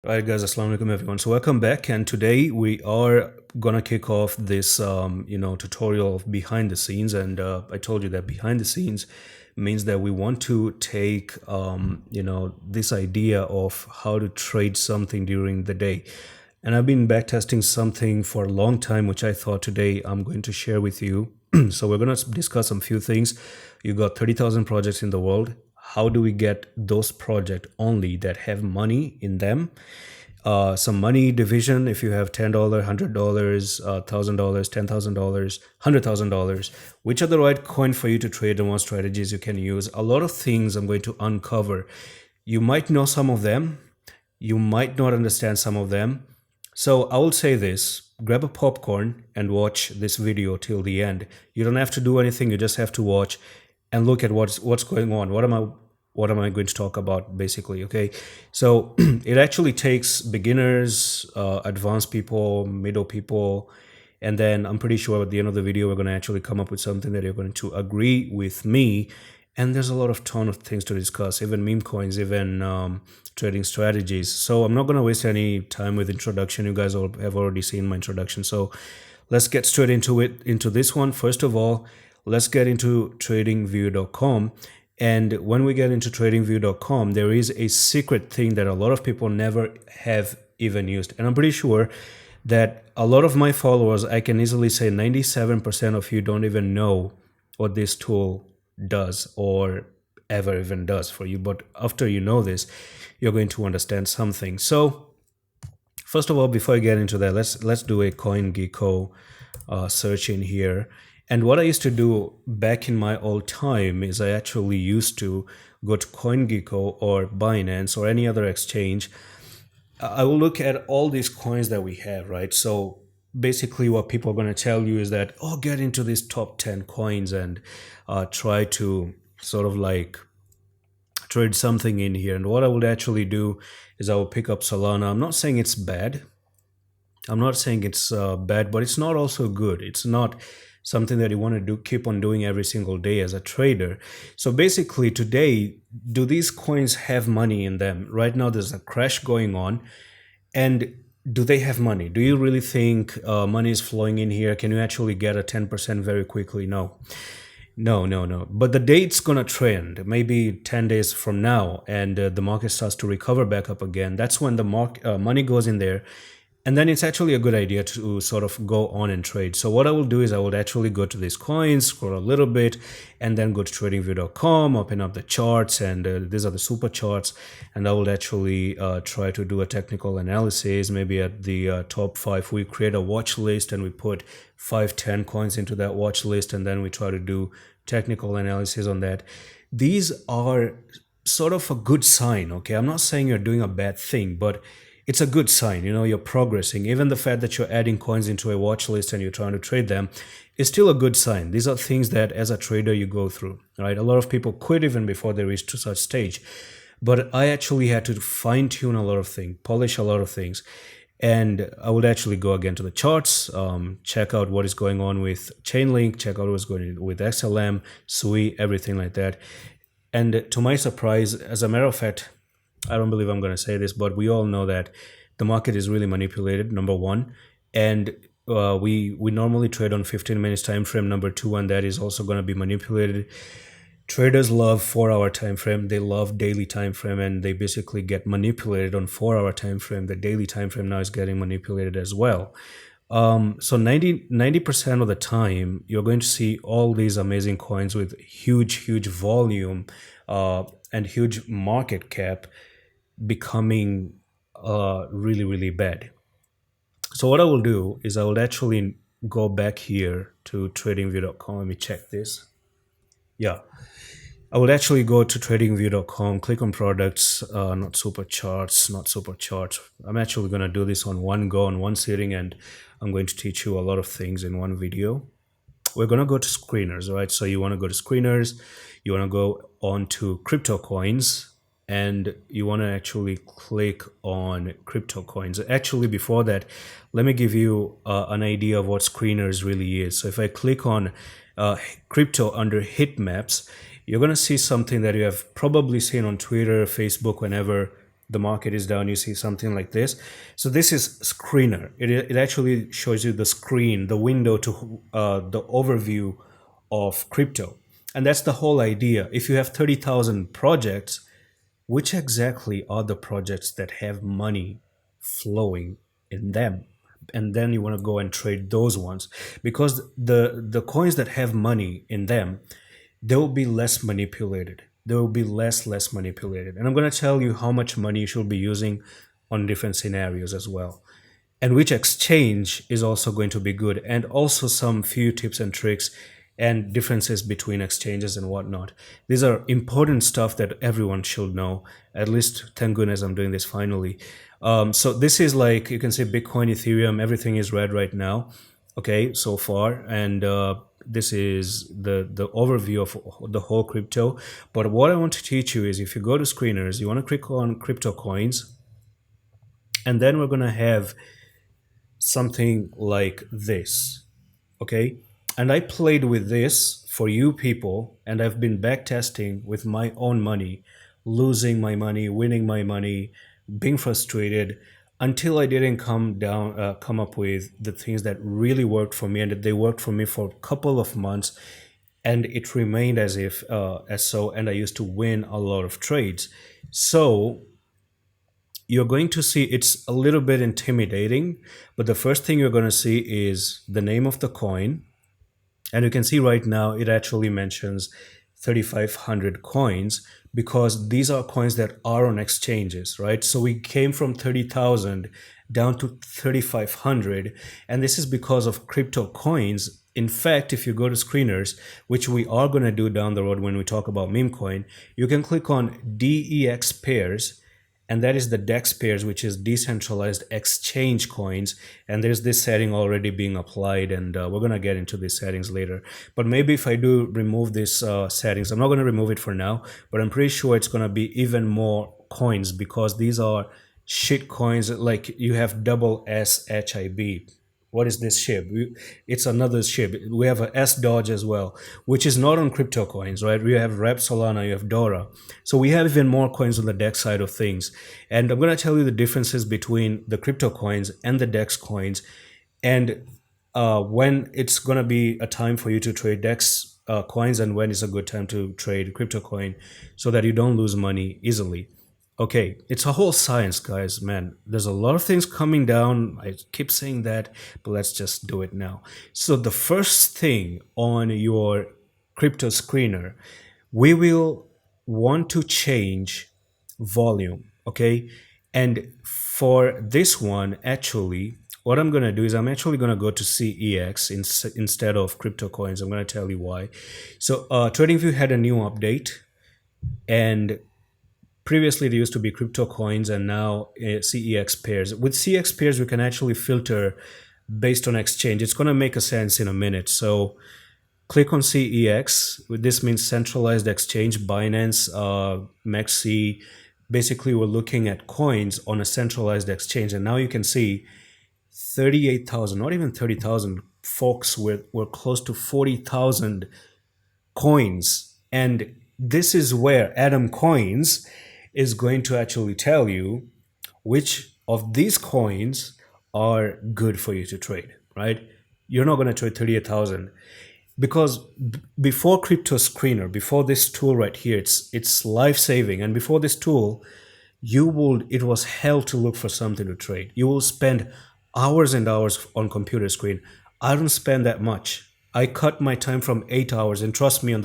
Alright guys, assalamu alaikum everyone. So welcome back, and today we are gonna kick off this tutorial of behind the scenes. And I told you that behind the scenes means that we want to take this idea of how to trade something during the day. And I've been backtesting something for a long time, which I thought today I'm going to share with you. So we're going to discuss some few things. You got 30,000 projects in the world. How do we get those projects only that have money in them? Some money division, if you have $10, $100, $1,000, $10,000, $100,000, which are the right coin for you to trade and what strategies you can use. A lot of things I'm going to uncover. You might know some of them, you might not understand some of them. So I will say this: grab a popcorn and watch this video till the end. You don't have to do anything, you just have to watch and look at what's going on. What am I going to talk about basically? Okay, so it actually takes beginners, advanced people, middle people, and then I'm pretty sure at the end of the video we're going to actually come up with something that you're going to agree with me. And there's a lot of ton of things to discuss, even meme coins, even trading strategies. So I'm not going to waste any time with introduction. You guys all have already seen my introduction, so let's get straight into this one. First of all, let's get into TradingView.com. And when we get into TradingView.com, there is a secret thing that a lot of people never have even used. And I'm pretty sure that a lot of my followers, I can easily say 97% of you don't even know what this tool does or ever even does for you. But after you know this, you're going to understand something. So first of all, before I get into that, let's do a CoinGecko search in here. And what I used to do back in my old time is I actually used to go to CoinGecko or Binance or any other exchange. I will look at all these coins that we have, right? So basically what people are going to tell you is that, oh, get into these top 10 coins and try to sort of like trade something in here. And what I would actually do is I will pick up Solana. I'm not saying it's bad. I'm not saying it's bad, but it's not also good. It's not something that you want to do, keep on doing every single day as a trader. So basically today, do these coins have money in them? Right now there's a crash going on, and do they have money? Do you really think money is flowing in here? Can you actually get a 10% very quickly? No. No. But the day it's going to trend, maybe 10 days from now, and the market starts to recover back up again, that's when the money goes in there. And then it's actually a good idea to sort of go on and trade. So what I will do is I will actually go to these coins, scroll a little bit, and then go to tradingview.com, open up the charts, and these are the super charts. And I will actually try to do a technical analysis. Maybe at the top 5, we create a watch list and we put 5-10 coins into that watch list, and then we try to do technical analysis on that. These are sort of a good sign, okay? I'm not saying you're doing a bad thing, but it's a good sign. You're progressing. Even the fact that you're adding coins into a watch list and you're trying to trade them is still a good sign. These are things that as a trader you go through, right? A lot of people quit even before they reach to such stage. But I actually had to fine tune a lot of things, polish a lot of things. And I would actually go again to the charts, check out what is going on with Chainlink, check out what's going on with XLM, SUI, everything like that. And to my surprise, as a matter of fact, I don't believe I'm going to say this, but we all know that the market is really manipulated, number one. And we normally trade on 15 minutes time frame, number two, and that is also going to be manipulated. Traders love 4-hour time frame, they love daily time frame, and they basically get manipulated on 4-hour time frame. The daily time frame now is getting manipulated as well. So 90% of the time, you're going to see all these amazing coins with huge volume and huge market cap becoming really bad. So what I will do is I will actually go back here to tradingview.com. Let me check this. Yeah, I will actually go to tradingview.com, click on products, not super charts. I'm actually going to do this on one go, on one sitting, and I'm going to teach you a lot of things in one video. We're going to go to screeners, right? So you want to go to screeners, you want to go on to crypto coins, and you want to actually click on crypto coins. Actually, before that, let me give you an idea of what screeners really is. So if I click on crypto under heat maps, you're going to see something that you have probably seen on Twitter, Facebook, whenever the market is down, you see something like this. So this is screener. It actually shows you the screen, the window to the overview of crypto. And that's the whole idea. If you have 30,000 projects, which exactly are the projects that have money flowing in them? And then you want to go and trade those ones, because the coins that have money in them, they will be less manipulated. They will be less manipulated. And I'm going to tell you how much money you should be using on different scenarios as well, and which exchange is also going to be good, and also some few tips and tricks and differences between exchanges and whatnot. These are important stuff that everyone should know. At least, thank goodness I'm doing this finally. So this is like, you can say Bitcoin, Ethereum, everything is red right now. Okay, so far, and this is the overview of the whole crypto. But what I want to teach you is, if you go to screeners, you want to click on crypto coins, and then we're gonna have something like this. Okay, and I played with this for you people, and I've been backtesting with my own money, losing my money, winning my money, being frustrated, until I didn't come up with the things that really worked for me, and that they worked for me for a couple of months, and it remained as if as so, and I used to win a lot of trades. So you're going to see it's a little bit intimidating, but the first thing you're going to see is the name of the coin. And you can see right now it actually mentions 3,500 coins, because these are coins that are on exchanges, right? So we came from 30,000 down to 3,500, and this is because of crypto coins. In fact, if you go to screeners, which we are going to do down the road when we talk about Memecoin, you can click on DEX pairs, and that is the DEX pairs, which is decentralized exchange coins. And there's this setting already being applied, and we're going to get into these settings later. But maybe if I do remove these settings, I'm not going to remove it for now, but I'm pretty sure it's going to be even more coins, because these are shit coins. Like, you have double SHIB. What is this SHIB? It's another SHIB. We have a S Dodge as well, which is not on crypto coins, right? We have Rep Solana, you have Dora. So we have even more coins on the DEX side of things. And I'm going to tell you the differences between the crypto coins and the DEX coins, and when it's going to be a time for you to trade DEX coins, and when it's a good time to trade crypto coin, so that you don't lose money easily. Okay, it's a whole science, guys, man. There's a lot of things coming down. I keep saying that, but let's just do it now. So the first thing on your crypto screener, we will want to change volume, okay? And for this one, actually, what I'm going to do is I'm actually going to go to CEX instead of crypto coins. I'm going to tell you why. So TradingView had a new update, and previously there used to be crypto coins, and now CEX pairs. With CEX pairs, we can actually filter based on exchange. It's going to make a sense in a minute. So click on CEX. This means centralized exchange, Binance, MEXC. Basically, we're looking at coins on a centralized exchange. And now you can see 38,000, not even 30,000 folks, were close to 40,000 coins. And this is where Atom Coins is going to actually tell you which of these coins are good for you to trade, right? You're not going to trade 38,000, because before crypto screener, before this tool right here, it's life-saving. And before this tool, it was hell to look for something to trade. You will spend hours and hours on computer screen. I don't spend that much. I cut my time from 8 hours, and trust me, on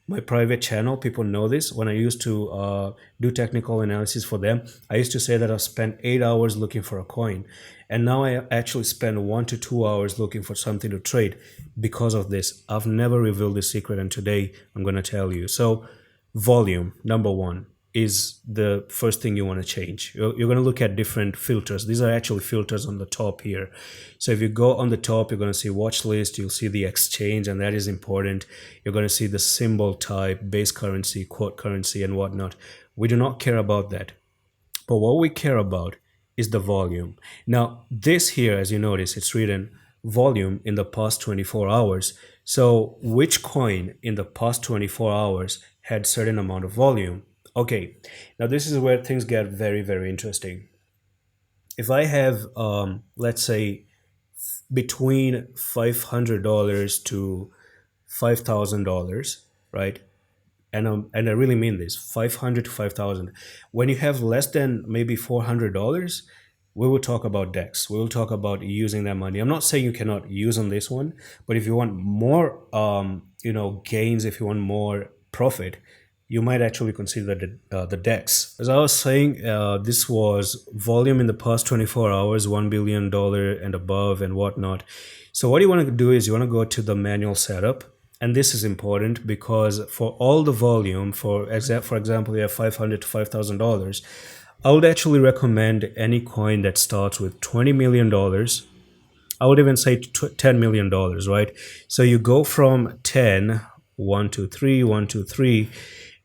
my private channel, people know this. When I used to do technical analysis for them, I used to say that I spent 8 hours looking for a coin, and now I actually spend 1 to 2 hours looking for something to trade because of this. I've never revealed this secret, and today I'm going to tell you. So volume, number one, is the first thing you want to change. You're going to look at different filters. These are actually filters on the top here. So if you go on the top, you're going to see watch list, you'll see the exchange, and that is important. You're going to see the symbol type, base currency, quote currency, and whatnot. We do not care about that. But what we care about is the volume. Now, this here, as you notice, it's written volume in the past 24 hours. So which coin in the past 24 hours had certain amount of volume? Okay, now this is where things get very, very interesting. If I have, let's say, between $500 to $5,000, right? And I really mean this, 500 to 5,000. When you have less than maybe $400, we will talk about DEX. We will talk about using that money. I'm not saying you cannot use on this one, but if you want more, gains, if you want more profit, you might actually consider the DEX. As I was saying, this was volume in the past 24 hours, $1 billion and above and whatnot. So what you want to do is you want to go to the manual setup. And this is important because for all the volume, for example, you have 500 to $5,000, I would actually recommend any coin that starts with $20 million. I would even say $10 million, right? So you go from 10, 1, 2, 3, 1, 2, 3,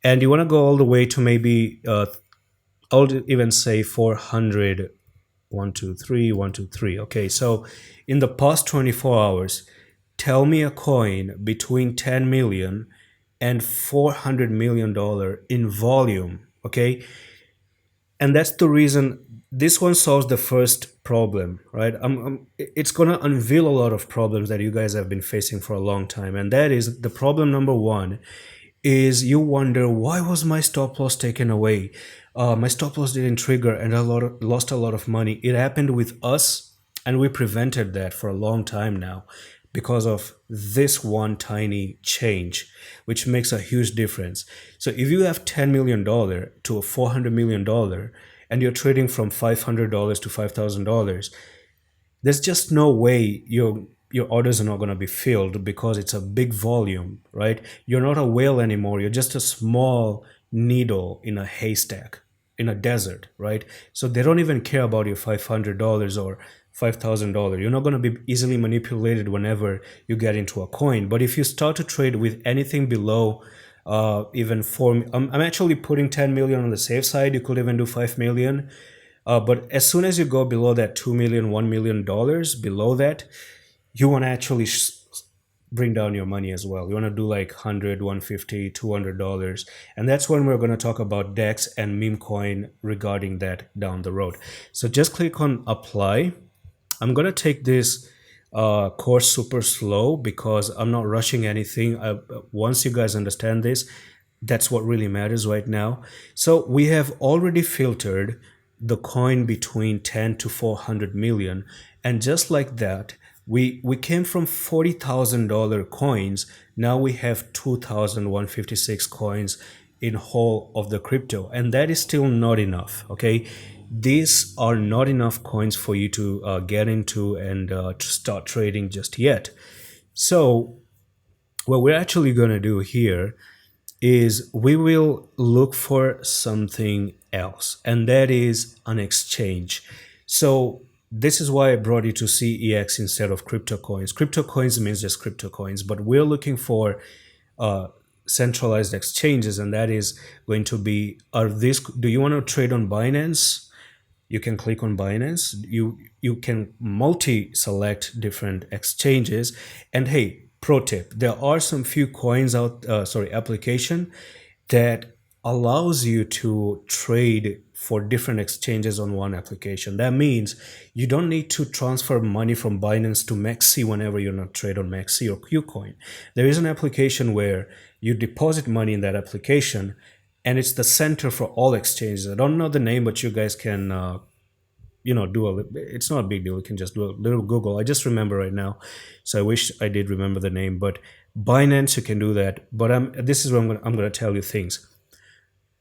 and you want to go all the way to maybe, I would even say 400, 1, 2, 3, 1, 2, 3. Okay, so in the past 24 hours, tell me a coin between 10 million and $400 million in volume. Okay, and that's the reason this one solves the first problem, right? It's going to unveil a lot of problems that you guys have been facing for a long time, and that is the problem number one is you wonder, why was my stop loss taken away? My stop loss didn't trigger and lost a lot of money. It happened with us, and we prevented that for a long time now because of this one tiny change, which makes a huge difference. So if you have $10 million to a $400 million and you're trading from $500 to $5,000, there's just no way your orders are not going to be filled because it's a big volume, right? You're not a whale anymore. You're just a small needle in a haystack, in a desert, right? So they don't even care about your $500 or $5,000. You're not going to be easily manipulated whenever you get into a coin. But if you start to trade with anything below even four, I'm actually putting 10 million on the safe side. You could even do 5 million. But as soon as you go below that 2 million, $1 million, below that, you want to actually bring down your money as well. You want to do like 100, 150, $200. And that's when we're going to talk about DEX and Memecoin regarding that down the road. So just click on apply. I'm going to take this course super slow because I'm not rushing anything. Once you guys understand this, that's what really matters right now. So we have already filtered the coin between 10 to 400 million. And just like that, we came from $40,000 coins. Now we have 2,156 coins in whole of the crypto. And that is still not enough, okay? These are not enough coins for you to get into and to start trading just yet. So what we're actually going to do here is we will look for something else, and that is an exchange. So this is why I brought you to CEX instead of crypto coins. Crypto coins means just crypto coins, but we're looking for centralized exchanges, and that is going to be, do you want to trade on Binance? You can click on Binance. You can multi-select different exchanges. And hey, pro tip, there are some few coins application that allows you to trade for different exchanges on one application. That means you don't need to transfer money from Binance to Maxi whenever you're not trade on Maxi or Qcoin. There is an application where you deposit money in that application, and it's the center for all exchanges. I don't know the name, but you guys can it's not a big deal. You can just do a little Google. I just remember right now, so I wish I did remember the name. But Binance, you can do that. But this is where I'm going to tell you things.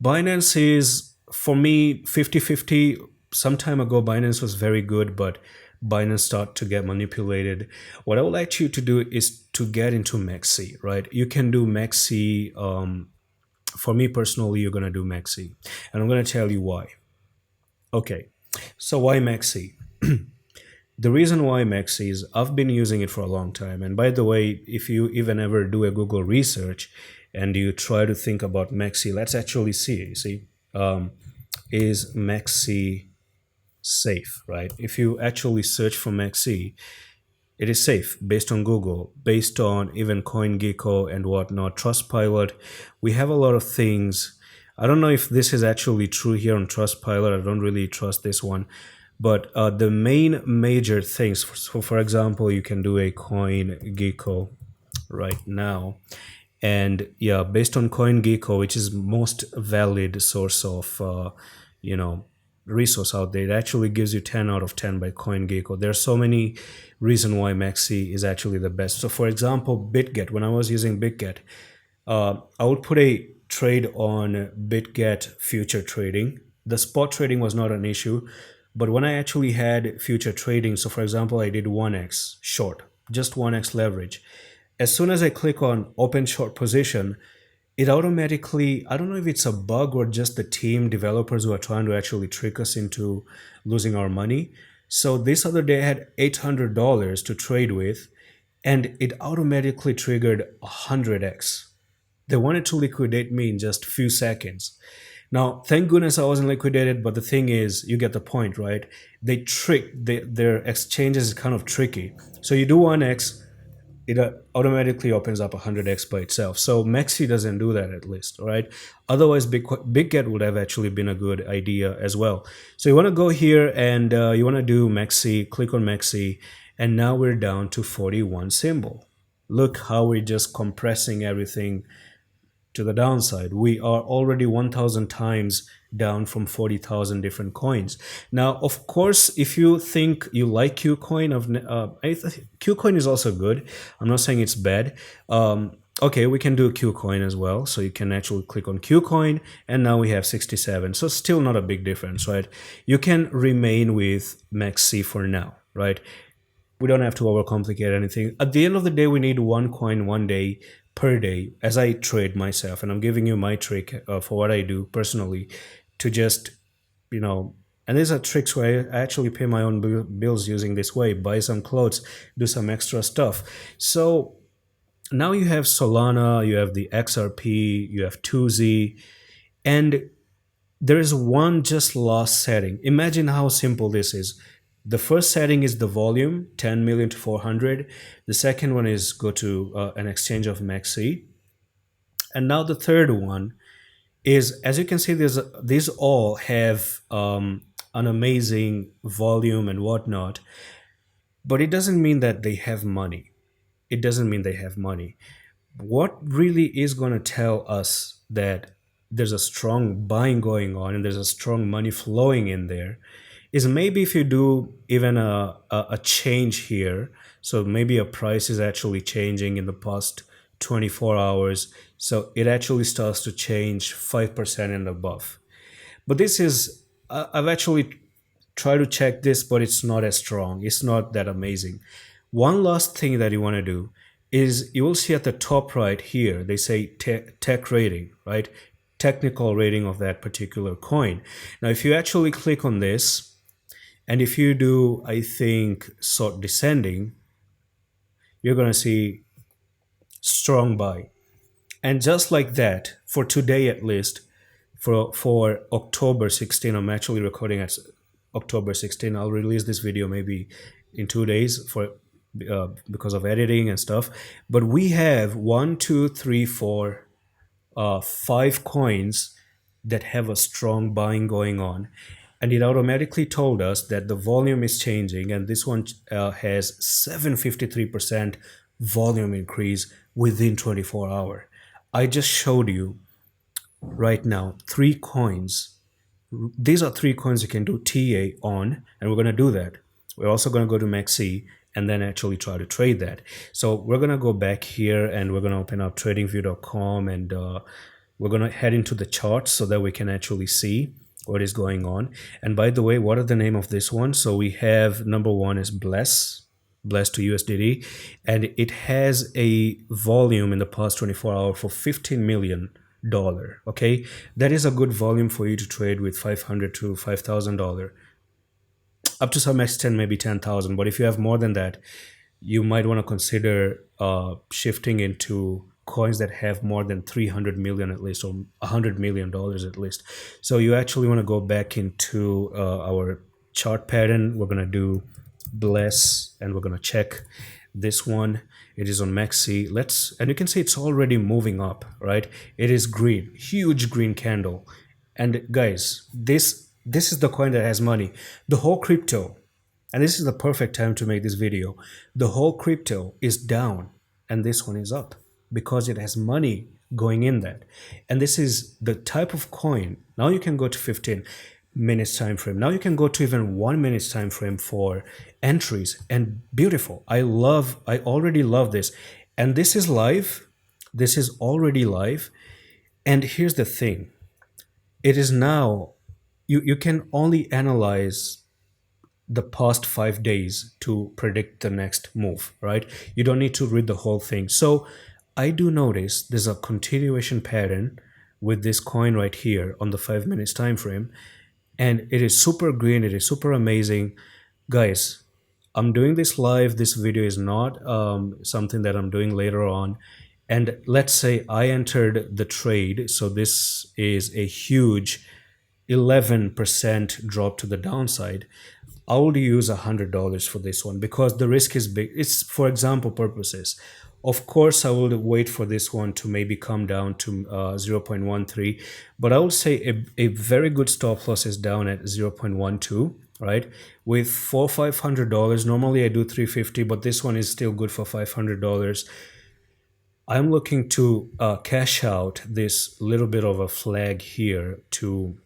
Binance is, for me, 50-50. Some time ago, Binance was very good, but Binance started to get manipulated. What I would like you to do is to get into Maxi, right? You can do Maxi. For me personally, you're going to do Maxi. And I'm going to tell you why. Okay, so why Maxi? The reason why Maxi is I've been using it for a long time. And by the way, if you even ever do a Google research and you try to think about Maxi, let's actually see. Is Maxi safe, right? If you actually search for Maxi, it is safe based on Google, based on even CoinGecko and whatnot, Trustpilot. We have a lot of things I don't know if this is actually true here on Trustpilot. I don't really trust this one. But the main major things, so for example, you can do a coin gecko right now. And yeah, based on CoinGecko, which is most valid source of you know resource out there, it actually gives you 10 out of 10 by CoinGecko. There are so many reasons why Maxi is actually the best. So for example, BitGet, when I was using BitGet, I would put a trade on BitGet future trading. The spot trading was not an issue, but when I actually had future trading, so for example, I did 1x short, just 1x leverage. As soon as I click on open short position, it automatically, I don't know if it's a bug or just the team developers who are trying to actually trick us into losing our money. So this other day I had $800 to trade with, and it automatically triggered 100x. They wanted to liquidate me in just a few seconds. Now, thank goodness I wasn't liquidated, but the thing is, you get the point, right? Their exchanges is kind of tricky. So you do 1x, it automatically opens up 100x by itself. So Maxi doesn't do that, at least, right? Otherwise, BigGet would have actually been a good idea as well. So you want to go here and you want to do Maxi, click on Maxi, and now we're down to 41 symbol. Look how we're just compressing everything to the downside. We are already 1,000 times down from 40,000 different coins. Now, of course, if you think you like Qcoin, Qcoin is also good. I'm not saying it's bad. Okay, we can do Qcoin as well. So you can actually click on Qcoin, and now we have 67. So still not a big difference, right? You can remain with Maxi for now, right? We don't have to overcomplicate anything. At the end of the day, we need one coin one day per day as I trade myself. And I'm giving you my trick for what I do personally to just, and these are tricks where I actually pay my own bills using this way, buy some clothes, do some extra stuff. So now you have Solana, you have the XRP, you have 2Z, and there is one just lost setting. Imagine how simple this is. The first setting is the volume, 10 million to 400. The second one is go to an exchange of Maxi. And now the third one is, as you can see, these all have an amazing volume and whatnot, but it doesn't mean that they have money. It doesn't mean they have money. What really is going to tell us that there's a strong buying going on and there's a strong money flowing in there is maybe if you do even a change here. So maybe a price is actually changing in the past 24 hours. So it actually starts to change 5% and above. But this is, I've actually tried to check this, but it's not as strong. It's not that amazing. One last thing that you want to do is you will see at the top right here, they say tech rating, right? Technical rating of that particular coin. Now, if you actually click on this, and if you do, I think, sort descending, you're going to see strong buy. And just like that, for today at least, for October 16, I'm actually recording at October 16. I'll release this video maybe in 2 days because of editing and stuff. But we have 1, 2, 3, 4, 5 coins that have a strong buying going on. And it automatically told us that the volume is changing, and this one has 753% volume increase within 24 hours. I just showed you right now 3 coins. These are 3 coins you can do TA on, and we're going to do that. We're also going to go to Maxi and then actually try to trade that. So we're going to go back here and we're going to open up TradingView.com, and we're going to head into the charts so that we can actually see what is going on. And by the way, what are the name of this one? So we have number 1 is Bless to USDT, and it has a volume in the past 24 hours for $15 million. Okay, that is a good volume for you to trade with $500 to $5,000, up to some extent maybe 10,000. But if you have more than that, you might want to consider shifting into coins that have more than 300 million at least, or $100 million at least. So you actually want to go back into our chart pattern. We're going to do Bless, and we're gonna check this one. It is on Maxi. And you can see it's already moving up, right? It is green, huge green candle. And guys, this is the coin that has money. The whole crypto, and this is the perfect time to make this video. The whole crypto is down, and this one is up because it has money going in that. And this is the type of coin. Now you can go to 15 minutes time frame. Now you can go to even 1 minute time frame for entries, and beautiful. I already love this. And this is live. This is already live. And here's the thing. It is now you can only analyze the past 5 days to predict the next move, right? You don't need to read the whole thing. So I do notice there's a continuation pattern with this coin right here on the 5 minutes time frame, and it is super green. It is super amazing, guys. I'm doing this live. This video is not something that I'm doing later on. And let's say I entered the trade. So this is a huge 11% drop to the downside. I would use $100 for this one because the risk is big. It's for example purposes. Of course, I will wait for this one to maybe come down to 0.13, but I would say a very good stop loss is down at 0.12, right? With $500, normally I do 350, but this one is still good for $500. I'm looking to cash out this little bit of a flag here to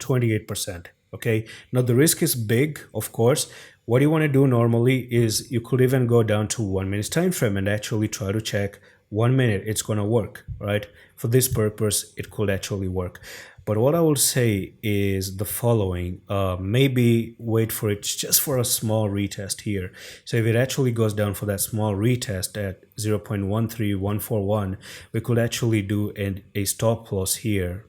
28%. Okay. Now the risk is big, of course. What you want to do normally is you could even go down to 1 minute time frame and actually try to check 1 minute. It's going to work, right? For this purpose, it could actually work. But what I will say is the following. Maybe wait for it just for a small retest here. So if it actually goes down for that small retest at 0.13141, we could actually do a stop loss here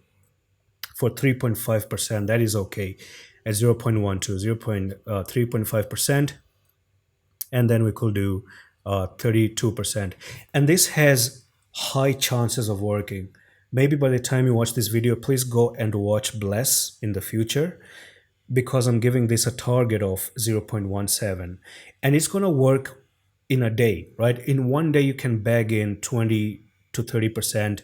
for 3.5%. That is okay at 0.12, 3.5%. And then we could do 32%. And this has high chances of working. Maybe by the time you watch this video, please go and watch Bless in the future, because I'm giving this a target of 0.17. And it's going to work in a day, right? In one day, you can bag in 20 to 30%.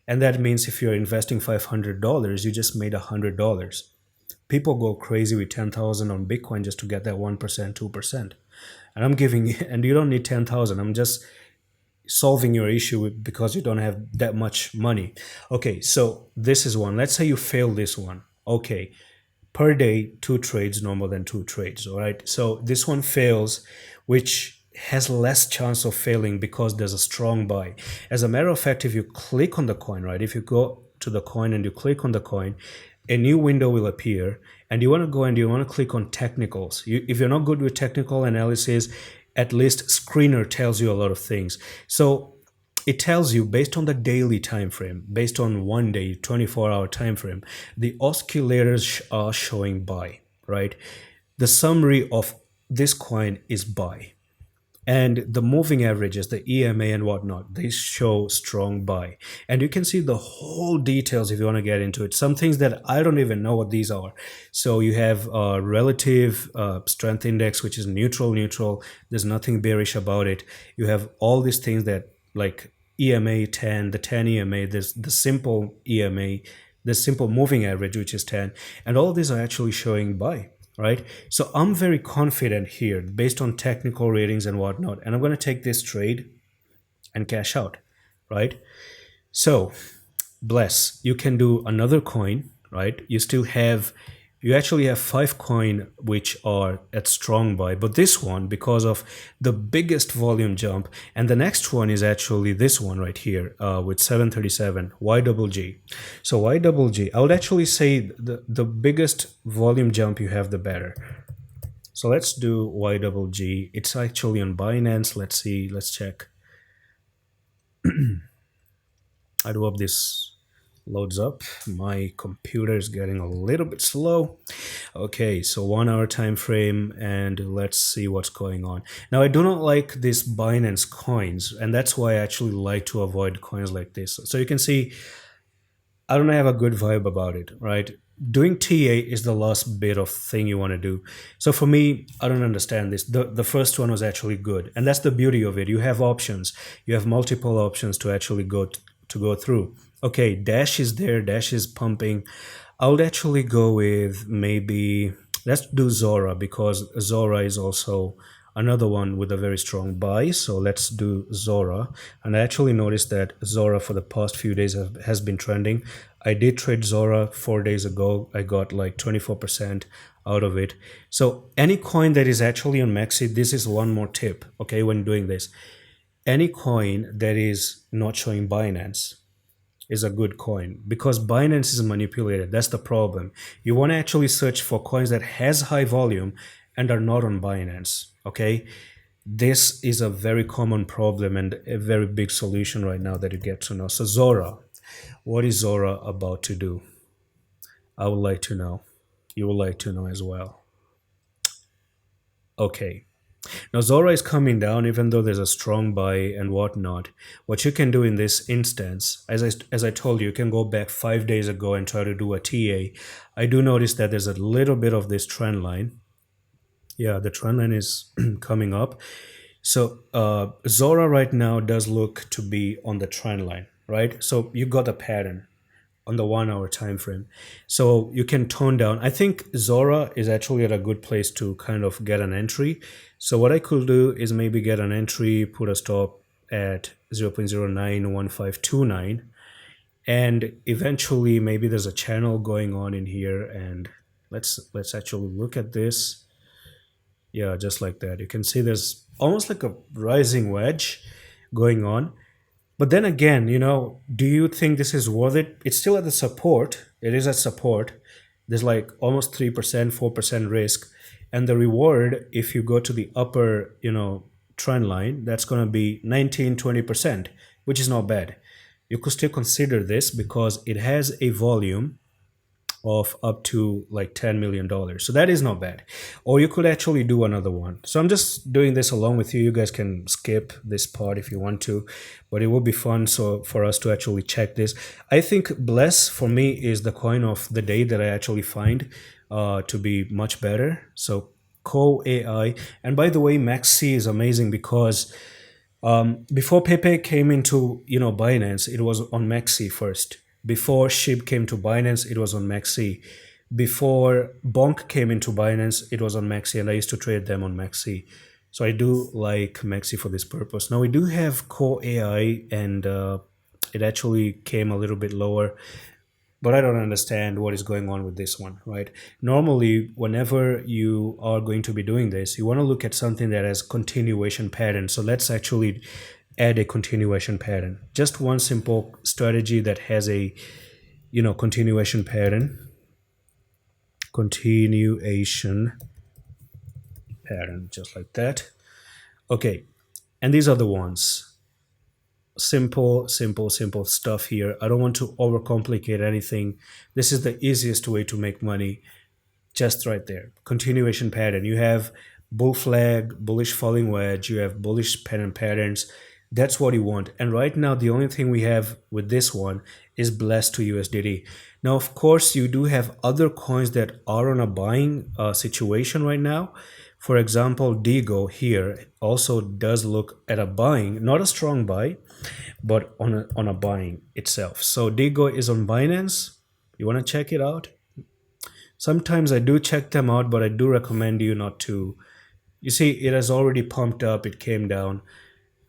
And that means if you're investing $500, you just made $100. People go crazy with 10,000 on Bitcoin just to get that 1%, 2%. And I'm giving, and you don't need 10,000. I'm just solving your issue because you don't have that much money. Okay, so this is one. Let's say you fail this one. Okay, per day, 2 trades, no more than 2 trades, all right? So this one fails, which has less chance of failing because there's a strong buy. As a matter of fact, if you click on the coin, right, if you go to the coin and you click on the coin, a new window will appear, and you want to go and you want to click on technicals. If you're not good with technical analysis, at least Screener tells you a lot of things. So it tells you based on the daily time frame, based on 1 day, 24-hour time frame, the oscillators are showing buy, right? The summary of this coin is buy. And the moving averages, the EMA and whatnot, they show strong buy. And you can see the whole details if you want to get into it. Some things that I don't even know what these are. So you have relative strength index, which is neutral. There's nothing bearish about it. You have all these things that like EMA 10, the 10 EMA, there's the simple EMA, the simple moving average, which is 10. And all of these are actually showing buy. Right? So I'm very confident here based on technical ratings and whatnot. And I'm going to take this trade and cash out, right? So Bless, you can do another coin, right? You actually have 5 coin which are at strong buy, but this one, because of the biggest volume jump, and the next one is actually this one right here with 737 YGG. So YGG, I would actually say the biggest volume jump you have, the better. So let's do YGG. It's actually on Binance. Let's see. Let's check. I do hope this loads up. My computer is getting a little bit slow. Okay, so 1 hour time frame, and let's see what's going on. Now, I do not like these Binance coins, and that's why I actually like to avoid coins like this. So you can see I don't have a good vibe about it, right? doing TA is the last bit of thing you want to do. So for me, I don't understand this. The first one was actually good, and that's the beauty of it. You have options. You have multiple options to actually to go through. Okay, Dash is there. Dash is pumping. I would actually go with maybe let's do Zora because Zora is also another one with a very strong buy. So let's do Zora. And I actually noticed that Zora for the past few days has been trending. I did trade Zora 4 days ago. I got like 24% out of it. So any coin that is actually on Maxi, this is one more tip, okay, when doing this. Any coin that is not showing Binance is a good coin because Binance is manipulated. That's the problem. You want to actually search for coins that has high volume and are not on Binance. Okay, this is a very common problem and a very big solution right now that you get to know. So Zora, what is Zora about to do? I would like to know. You would like to know as well. Okay. Now Zora is coming down even though there's a strong buy and whatnot. What you can do in this instance, as I told you, you can go back 5 days ago and try to do a TA. I do notice that there's a little bit of this trend line. Yeah, the trend line is coming up. So Zora right now does look to be on the trend line, right? So you got a pattern on the 1 hour time frame. So you can tone down. I think Zora is actually at a good place to kind of get an entry. So what I could do is maybe get an entry, put a stop at 0.091529, and eventually maybe there's a channel going on in here, and let's actually look at this. Yeah, just like that. You can see there's almost like a rising wedge going on. But then again, do you think this is worth it? It's still at the support. It is at support. There's like almost 3%, 4% risk. And the reward, if you go to the upper, trend line, that's going to be 19, 20%, which is not bad. You could still consider this because it has a volume of up to like $10 million. So that is not bad. Or you could actually do another one. So I'm just doing this along with you. You guys can skip this part if you want to, but it will be fun so for us to actually check this. I think Bless for me is the coin of the day that I actually find to be much better. So Co AI. And by the way, Maxi is amazing because before Pepe came into Binance, it was on Maxi first. Before SHIB came to Binance, it was on Maxi. Before Bonk came into Binance, it was on Maxi, and I used to trade them on Maxi. So I do like Maxi for this purpose. Now we do have Core AI, and it actually came a little bit lower, but I don't understand what is going on with this one, right? Normally, whenever you are going to be doing this, you want to look at something that has continuation pattern. So let's actually add a continuation pattern. Just one simple strategy that has a continuation pattern. Continuation pattern, just like that. Okay, and these are the ones. Simple stuff here. I don't want to overcomplicate anything. This is the easiest way to make money. Just right there. Continuation pattern. You have bull flag, bullish falling wedge, you have bullish pattern patterns. That's what you want. And right now, the only thing we have with this one is blessed to USDT. Now, of course, you do have other coins that are on a buying situation right now. For example, Digo here also does look at a buying, not a strong buy, but on a buying itself. So Digo is on Binance. You want to check it out? Sometimes I do check them out, but I do recommend you not to. You see, it has already pumped up. It came down.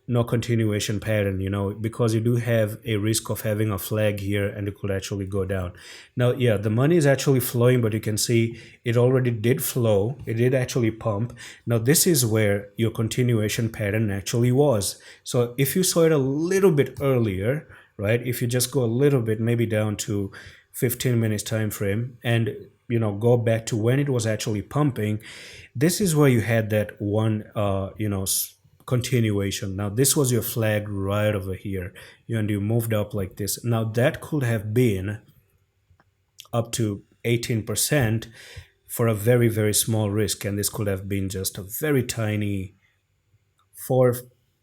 No continuation pattern, because you do have a risk of having a flag here and it could actually go down. Now, yeah, the money is actually flowing, but you can see it already did flow. It did actually pump. Now, this is where your continuation pattern actually was. So if you saw it a little bit earlier, right, if you just go a little bit, maybe down to 15 minutes time frame and go back to when it was actually pumping, this is where you had that one continuation. Now this was your flag right over here, and you moved up like this. Now that could have been up to 18% for a very, very small risk, and this could have been just a very tiny 4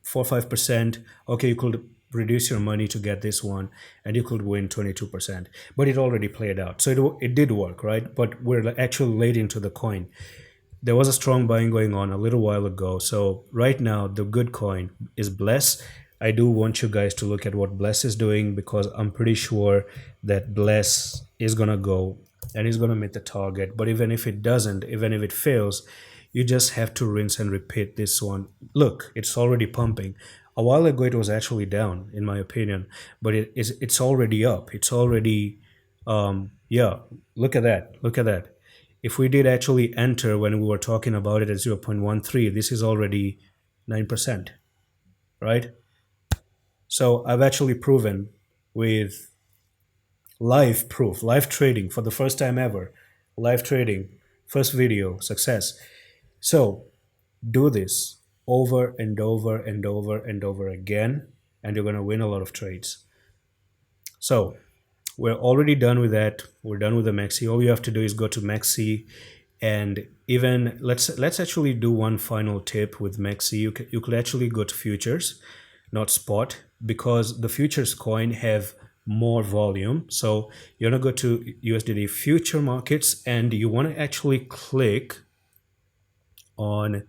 5%. Okay, you could reduce your money to get this one, and you could win 22%. But it already played out. So it did work, right? But we're actually late into the coin. There was a strong buying going on a little while ago. So right now, the good coin is Bless. I do want you guys to look at what Bless is doing, because I'm pretty sure that Bless is going to go and is going to meet the target. But even if it doesn't, even if it fails, you just have to rinse and repeat this one. Look, it's already pumping. A while ago, it was actually down, in my opinion, but it's already up. It's already, yeah, look at that. Look at that. If we did actually enter when we were talking about it at 0.13, this is already 9%, right? So I've actually proven with live proof, live trading for the first time ever, live trading, first video, success. So do this over and over and over and over again, and you're going to win a lot of trades. So we're already done with that. We're done with the Maxi. All you have to do is go to Maxi, and even let's actually do one final tip with Maxi. You could actually go to futures, not spot, because the futures coin have more volume. So you're gonna go to USDT future markets, and you want to actually click on,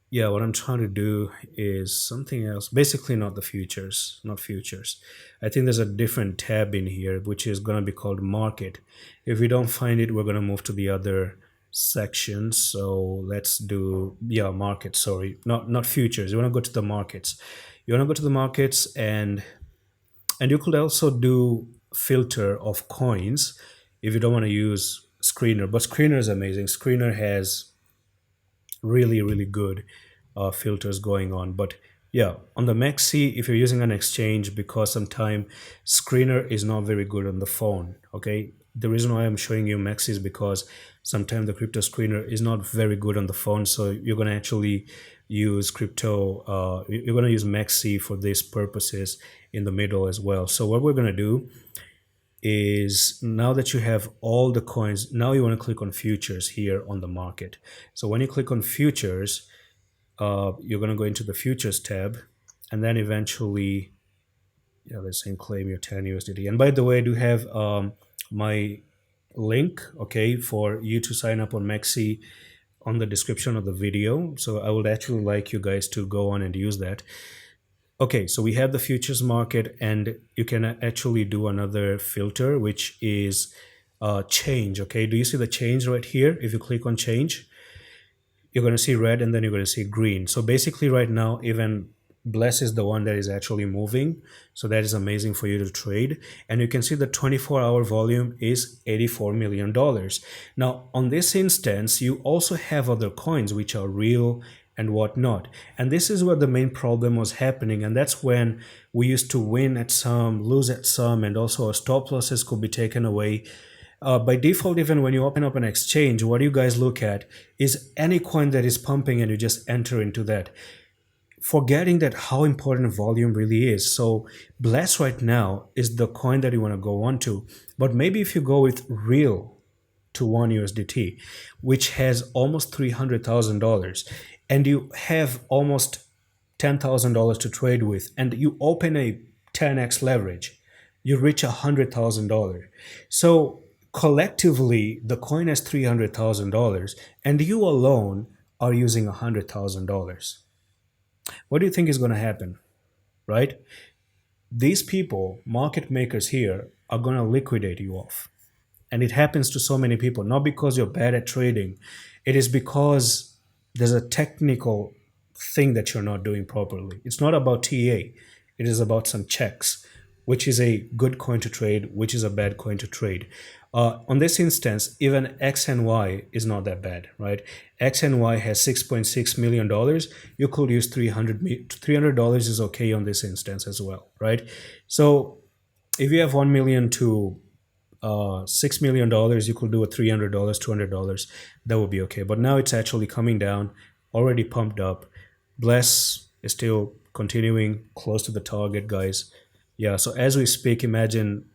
yeah, what I'm trying to do is something else. Basically, not the futures, not futures. I think there's a different tab in here, which is going to be called market. If we don't find it, we're going to move to the other section. So let's do, yeah, market. Sorry, not futures. You want to go to the markets. You want to go to the markets, and you could also do filter of coins if you don't want to use Screener. But Screener is amazing. Screener has really good filters going on. But yeah, on the Maxi, if you're using an exchange, because sometimes Screener is not very good on the phone. Okay, the reason why I'm showing you Maxi is because sometimes the crypto screener is not very good on the phone. So you're going to actually use you're going to use Maxi for these purposes in the middle as well. So what we're going to do is, now that you have all the coins, now you want to click on futures here on the market. So when you click on futures, you're going to go into the futures tab, and then eventually, yeah, let's say claim your 10 USDT. And by the way, I do have my link, okay, for you to sign up on Maxi on the description of the video. So I would actually like you guys to go on and use that. Okay, so we have the futures market, and you can actually do another filter, which is change. Okay, do you see the change right here? If you click on change, you're going to see red, and then you're going to see green. So basically right now, even Bless is the one that is actually moving. So that is amazing for you to trade. And you can see the 24-hour volume is $84 million. Now, on this instance, you also have other coins which are real and whatnot. And this is where the main problem was happening. And that's when we used to win at some, lose at some, and also our stop losses could be taken away. By default, even when you open up an exchange, what you guys look at is any coin that is pumping, and you just enter into that, forgetting that how important volume really is. So Bless right now is the coin that you want to go on to. But maybe if you go with real to 1 USDT, which has almost $300,000, and you have almost $10,000 to trade with, and you open a 10x leverage, you reach $100,000. So collectively, the coin has $300,000, and you alone are using $100,000. What do you think is going to happen, right? These people, market makers here, are going to liquidate you off. And it happens to so many people, not because you're bad at trading. It is because there's a technical thing that you're not doing properly. It's not about TA. It is about some checks, which is a good coin to trade, which is a bad coin to trade. On this instance, even X and Y is not that bad, right? X and Y has $6.6 million. You could use $300 is okay on this instance as well, right? So if you have 1 million to $6 million, you could do a $300, $200. That would be okay. But now it's actually coming down, already pumped up. Bless is still continuing close to the target, guys. Yeah, so as we speak, imagine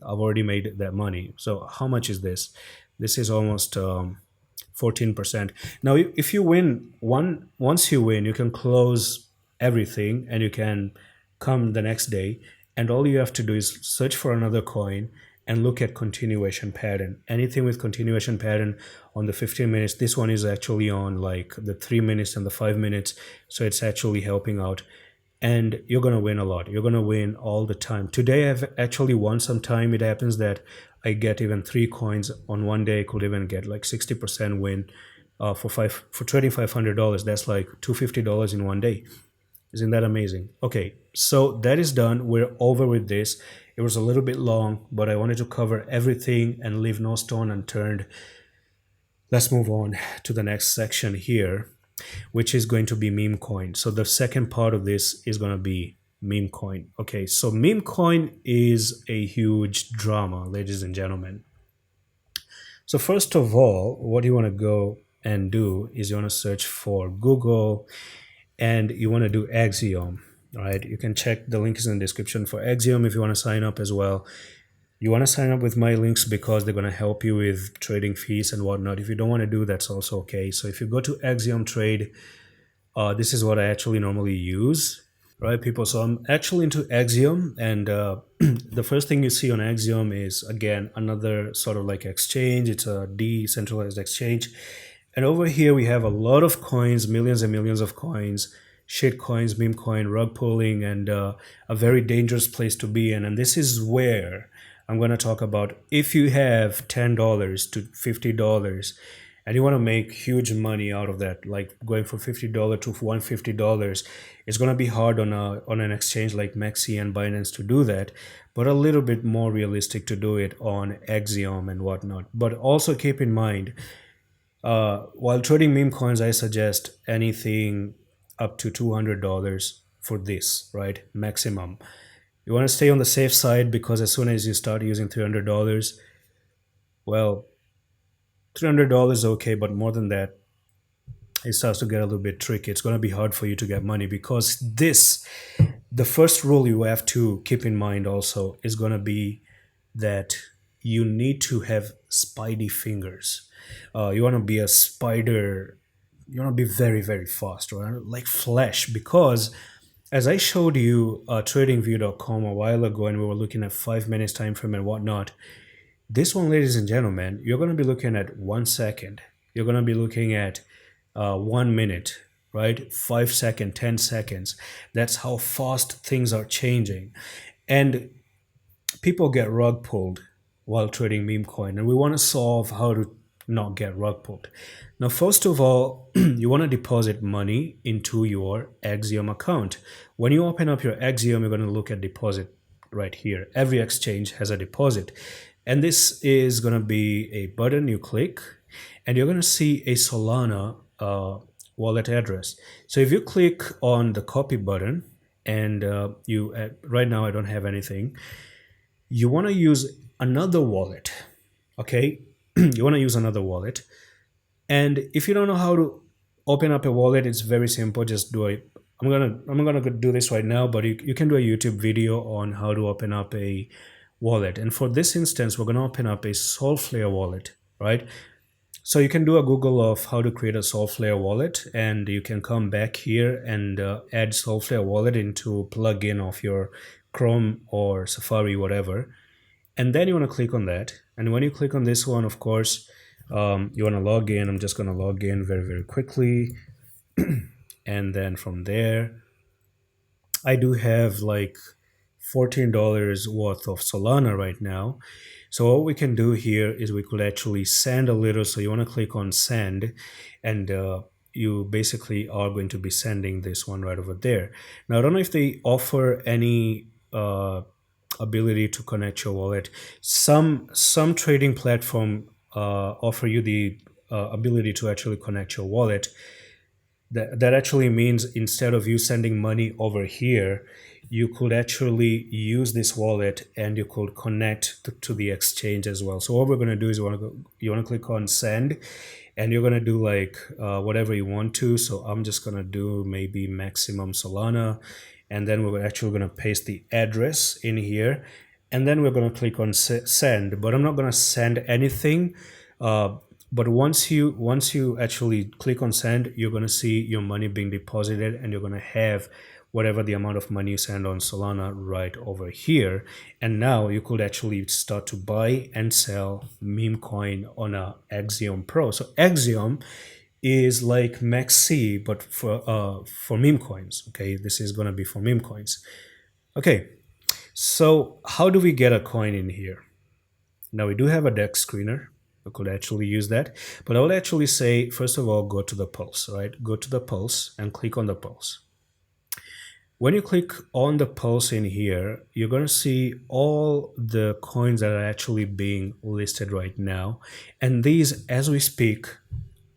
I've already made that money. So how much is this? This is almost 14%. Now, if you win once you win, you can close everything, and you can come the next day, and all you have to do is search for another coin and look at continuation pattern. Anything with continuation pattern on the 15 minutes, this one is actually on like the 3 minutes and the 5 minutes, so it's actually helping out. And you're going to win a lot. You're going to win all the time. Today I've actually won some time. It happens that I get even 3 coins on one day. I could even get like 60% win for trading $500. That's like $250 in one day. Isn't that amazing? Okay, so that is done. We're over with this. It was a little bit long, but I wanted to cover everything and leave no stone unturned. Let's move on to the next section here, which is going to be Memecoin. So the second part of this is going to be Memecoin. Okay, so Memecoin is a huge drama, ladies and gentlemen. So first of all, what you want to go and do is you want to search for Google and you want to do Axiom, right? You can check the link is in the description for Axiom if you want to sign up as well. You want to sign up with my links because they're going to help you with trading fees and whatnot. If you don't want to do, that's also okay. So if you go to axiom.trade, this is what I actually normally use, right, people? So I'm actually into Axiom, and the first thing you see on Axiom is, again, another sort of like exchange. It's a decentralized exchange. And over here, we have a lot of coins, millions and millions of coins, shit coins, meme coin, rug pulling, and a very dangerous place to be in. And this is where I'm going to talk about if you have $10 to $50 and you want to make huge money out of that, like going from $50 to $150, it's going to be hard on an exchange like Mexi and Binance to do that, but a little bit more realistic to do it on Axiom and whatnot. But also keep in mind, while trading meme coins, I suggest anything up to $200 for this, right? Maximum. You want to stay on the safe side because as soon as you start using $300, well, $300 is okay, but more than that, it starts to get a little bit tricky. It's going to be hard for you to get money because the first rule you have to keep in mind also is going to be that you need to have spidey fingers. You want to be a spider. You want to be very, very fast, right? Like Flash, because as I showed you TradingView.com a while ago, and we were looking at 5 minutes time frame and whatnot, this one, ladies and gentlemen, you're going to be looking at 1 second. You're going to be looking at 1 minute, right? 5 seconds, 10 seconds. That's how fast things are changing. And people get rug pulled while trading meme coin, and we want to solve how to not get rug pulled. Now, first of all, you want to deposit money into your Axiom account. When you open up your Axiom, you're going to look at deposit right here. Every exchange has a deposit. And this is going to be a button you click, and you're going to see a Solana wallet address. So if you click on the copy button, and right now I don't have anything, you want to use another wallet, okay? You want to use another wallet. And if you don't know how to open up a wallet, it's very simple. Just do it. I'm gonna do this right now, but you can do a YouTube video on how to open up a wallet. And for this instance, we're gonna open up a Solflare wallet, right? So you can do a Google of how to create a Solflare wallet, and you can come back here and add Solflare wallet into plugin of your Chrome or Safari, whatever. And then you want to click on that. And when you click on this one, of course, you want to log in. I'm just going to log in very, very quickly. And then from there, I do have like $14 worth of Solana right now. So what we can do here is we could actually send a little. So you want to click on send, and you basically are going to be sending this one right over there. Now, I don't know if they offer any ability to connect your wallet. Some trading platform offer you the ability to actually connect your wallet. That actually means instead of you sending money over here, you could actually use this wallet and you could connect to the exchange as well. So what we're going to do is you want to click on send, and you're going to do like whatever you want to. So I'm just going to do maybe maximum Solana, and then we're actually going to paste the address in here, and then we're going to click on send. But I'm not going to send anything. But once you actually click on send, you're going to see your money being deposited, and you're going to have whatever the amount of money you send on Solana right over here. And now you could actually start to buy and sell meme coin on a Axiom Pro. So Axiom is like Maxi, but for meme coins. Okay, this is gonna be for meme coins. Okay, so how do we get a coin in here? Now we do have a deck screener. We could actually use that, but I would actually say first of all go to the pulse, right? Go to the pulse and click on the pulse. When you click on the pulse in here, you're going to see all the coins that are actually being listed right now. And these, as we speak,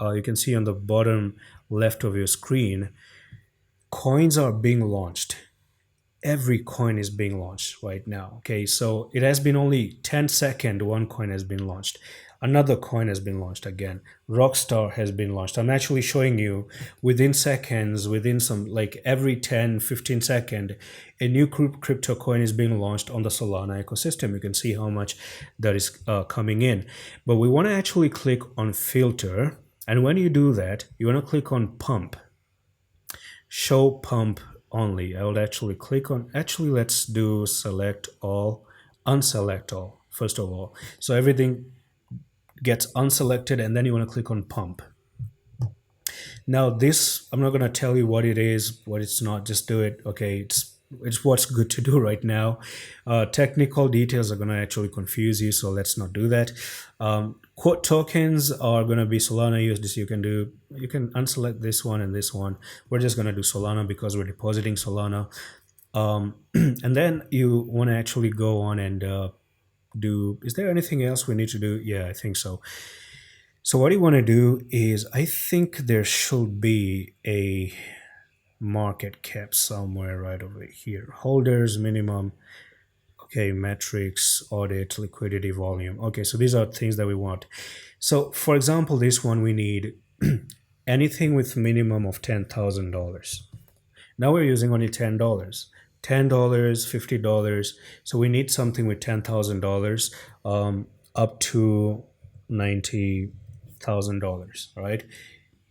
you can see on the bottom left of your screen, coins are being launched. Every coin is being launched right now. Okay, so it has been only 10 seconds, one coin has been launched. Another coin has been launched again. Rockstar has been launched. I'm actually showing you within seconds, within some like every 10, 15 seconds, a new crypto coin is being launched on the Solana ecosystem. You can see how much that is coming in. But we want to actually click on filter. And when you do that, you want to click on pump. Show pump only. I will actually click on, actually let's do select all, unselect all first of all. So everything gets unselected and then you want to click on pump. Now this, I'm not going to tell you what it is, what it's not, just do it. Okay, it's what's good to do right now. Technical details are going to actually confuse you, so let's not do that. Quote tokens are going to be Solana USDC. You can unselect this one and this one. We're just going to do Solana because we're depositing Solana. And then you want to actually go on and do, is there anything else we need to do? Yeah, I think so. So what you want to do is, I think there should be a market cap somewhere right over here. Holders, minimum, okay, metrics, audit, liquidity, volume. Okay, so these are things that we want. So for example, this one we need anything with minimum of $10,000. Now we're using only $10. $10, $50. So we need something with $10,000 up to $90,000, right?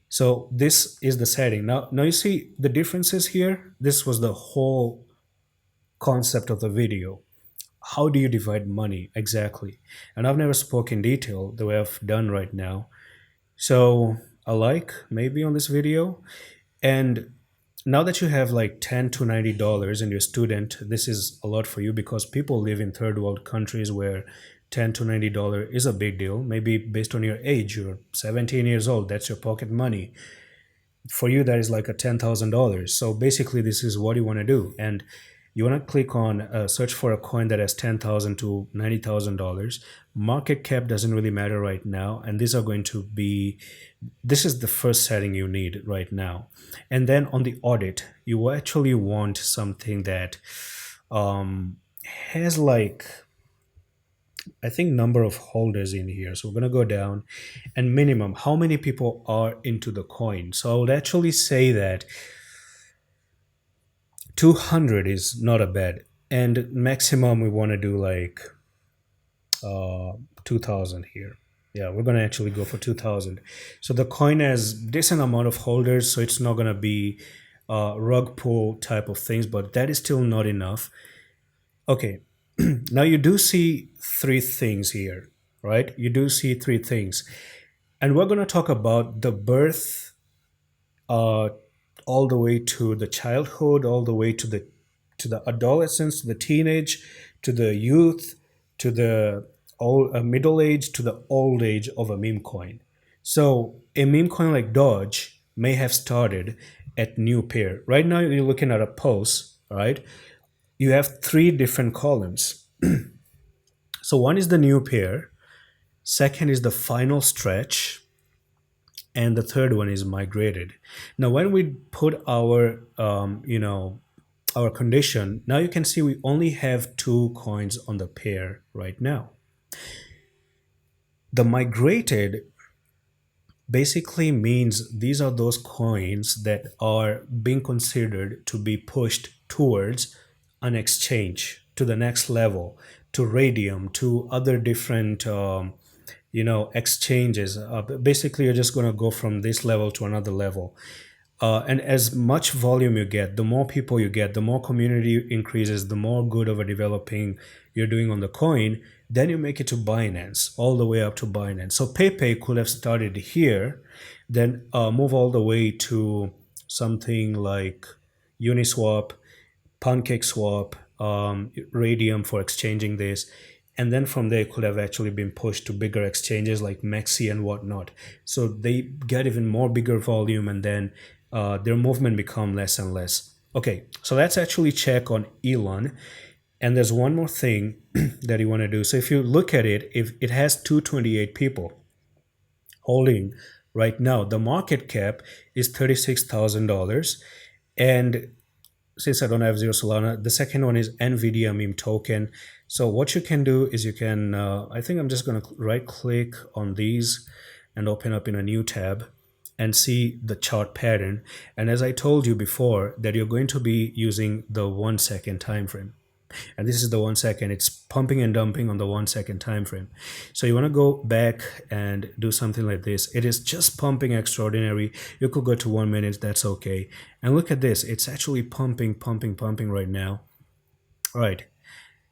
So this is the setting. Now you see the differences here. This was the whole concept of the video. How do you divide money exactly? And I've never spoken in detail the way I've done right now. So a like maybe on this video. And now that you have like $10 to $90 and you're a student, this is a lot for you because people live in third world countries where $10 to $90 is a big deal. Maybe based on your age, you're 17 years old, that's your pocket money. For you, that is like a $10,000. So basically, this is what you want to do. And you want to click on search for a coin that has $10,000 to $90,000. Market cap doesn't really matter right now. And these are going to be, this is the first setting you need right now. And then on the audit, you actually want something that has like, I think number of holders in here. So we're going to go down and minimum, how many people are into the coin. So I would actually say that 200 is not a bad, and maximum we want to do like 2000 here. Yeah, we're going to actually go for 2000. So the coin has decent amount of holders, so it's not going to be rug pull type of things, but that is still not enough. Okay, now you do see three things here, right? You do see three things, and we're going to talk about the birth all the way to the childhood, all the way to the adolescence, to the teenage, to the youth, to the middle age, to the old age of a meme coin. So a meme coin like Doge may have started at new pair. Right now you're looking at a pulse, right? You have three different columns. So one is the new pair, second is the final stretch, and the third one is migrated. Now, when we put our, our condition, now you can see we only have two coins on the pair right now. The migrated basically means these are those coins that are being considered to be pushed towards an exchange to the next level, to Radium, to other different exchanges. Basically, you're just going to go from this level to another level. And as much volume you get, the more people you get, the more community increases, the more good of a developing you're doing on the coin, then you make it to Binance, all the way up to Binance. So PayPay could have started here, then move all the way to something like Uniswap, PancakeSwap, Radium for exchanging this. And then from there, it could have actually been pushed to bigger exchanges like Mexi and whatnot. So they get even more bigger volume, and then their movement become less and less. Okay, so let's actually check on Elon. And there's one more thing that you want to do. So if you look at it, if it has 228 people holding right now, the market cap is $36,000. And since I don't have zero Solana, the second one is NVIDIA meme token. So what you can do is you can, I think I'm just going to right click on these and open up in a new tab and see the chart pattern. And as I told you before, that you're going to be using the 1 second time frame. And this is the 1 second. It's pumping and dumping on the 1 second time frame. So you want to go back and do something like this. It is just pumping extraordinary. You could go to 1 minute. That's okay. And look at this. It's actually pumping right now. All right.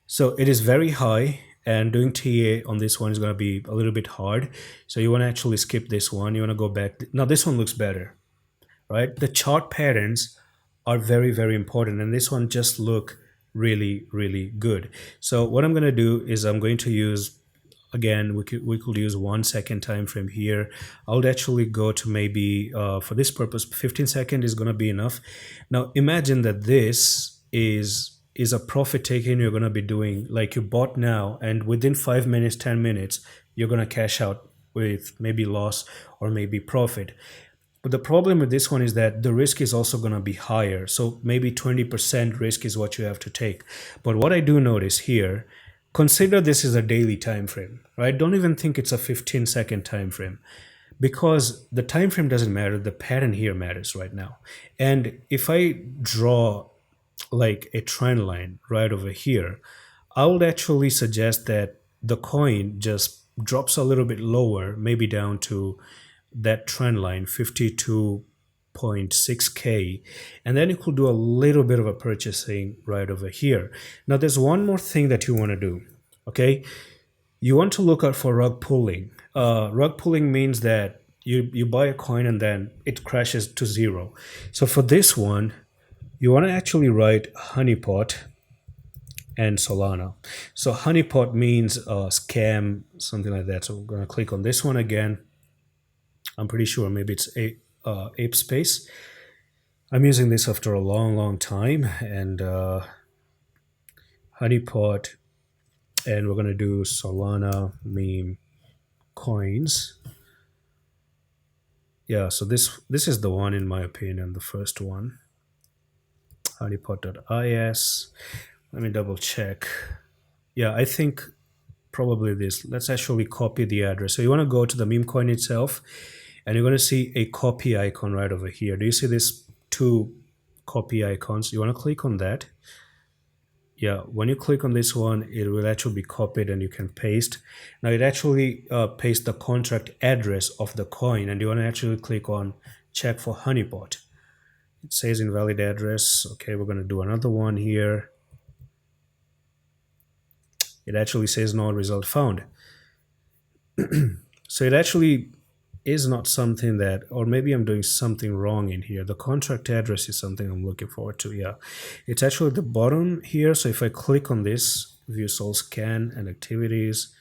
So it is very high, and doing TA on this one is going to be a little bit hard. So you want to actually skip this one. You want to go back. Now this one looks better, right? The chart patterns are very, very important. And this one just look really, really good. So what I'm going to do is I'm going to use, again, we could use 1 second time frame here. I would actually go to maybe, for this purpose, 15 second is going to be enough. Now imagine that this is a profit taking you're going to be doing, like you bought now, and within 5 minutes, 10 minutes, you're going to cash out with maybe loss or maybe profit. But the problem with this one is that the risk is also going to be higher. So maybe 20% risk is what you have to take. But what I do notice here, consider this is a daily time frame, right? Don't even think it's a 15-second time frame, because the time frame doesn't matter. The pattern here matters right now. And if I draw like a trend line right over here, I would actually suggest that the coin just drops a little bit lower, maybe down to that trend line 52.6k, and then you could do a little bit of a purchasing right over here. Now there's one more thing that you want to do. Okay, you want to look out for rug pulling. Rug pulling means that you buy a coin and then it crashes to zero. So for this one, you want to actually write honeypot and Solana. So honeypot means scam, something like that. So we're going to click on this one again. I'm pretty sure maybe it's ape space. I'm using this after a long time, and honeypot, and we're going to do Solana meme coins. Yeah, so this is the one, in my opinion, the first one. honeypot.is. Let me double check. Yeah, I think probably this. Let's actually copy the address. So you want to go to the meme coin itself, and you're going to see a copy icon right over here. Do you see this 2 copy icons? You want to click on that. Yeah, when you click on this one, it will actually be copied and you can paste. Now it actually pastes the contract address of the coin, and you want to actually click on check for honeypot. It says invalid address. Okay, we're going to do another one here. It actually says no result found. So it actually is not something that, or maybe I'm doing something wrong in here. The contract address is something I'm looking forward to. Yeah, it's actually at the bottom here. So if I click on this, view sol scan and activities,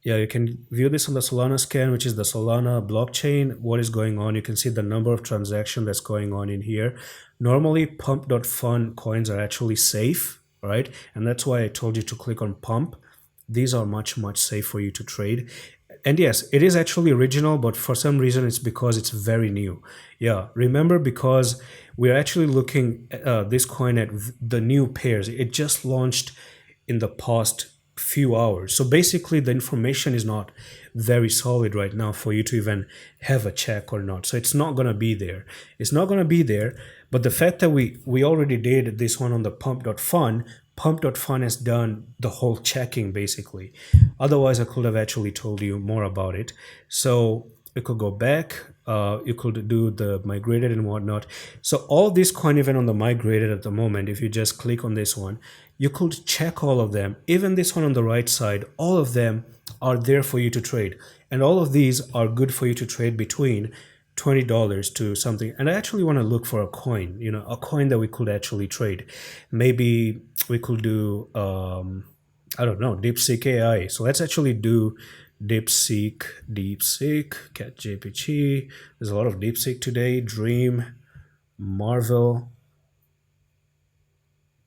yeah, you can view this on the Solana scan, which is the Solana blockchain. What is going on? You can see the number of transactions that's going on in here. Normally, pump.fun coins are actually safe, right? And that's why I told you to click on pump. These are much safe for you to trade. And yes, it is actually original, but for some reason it's because it's very new. Yeah, remember, because we're actually looking at this coin at the new pairs. It just launched in the past few hours. So basically the information is not very solid right now for you to even have a check or not. So it's not going to be there. It's not going to be there. But the fact that we already did this one on the pump.fun has done the whole checking basically. Otherwise I could have actually told you more about it. So You could go back. You could do the migrated and whatnot. So all these coin, even on the migrated at the moment, if you just click on this one, you could check all of them. Even this one on the right side, all of them are there for you to trade. And all of these are good for you to trade between $20 to something. And I actually want to look for a coin, a coin that we could actually trade. Maybe we could do, I don't know, DeepSeek AI. So let's actually do DeepSeek, Cat JPG. There's a lot of DeepSeek today. Dream, Marvel.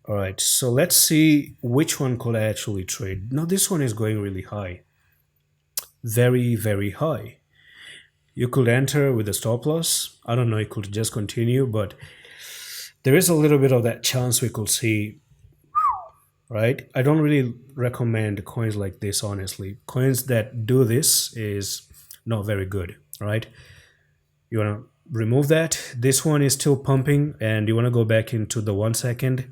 All right, so let's see which one could I actually trade. Now this one is going really high, very, very high. You could enter with a stop loss. I don't know, it could just continue, but there is a little bit of that chance we could see, right? I don't really recommend coins like this, honestly. Coins that do this is not very good, right? You want to remove that. This one is still pumping, and you want to go back into the 1 second,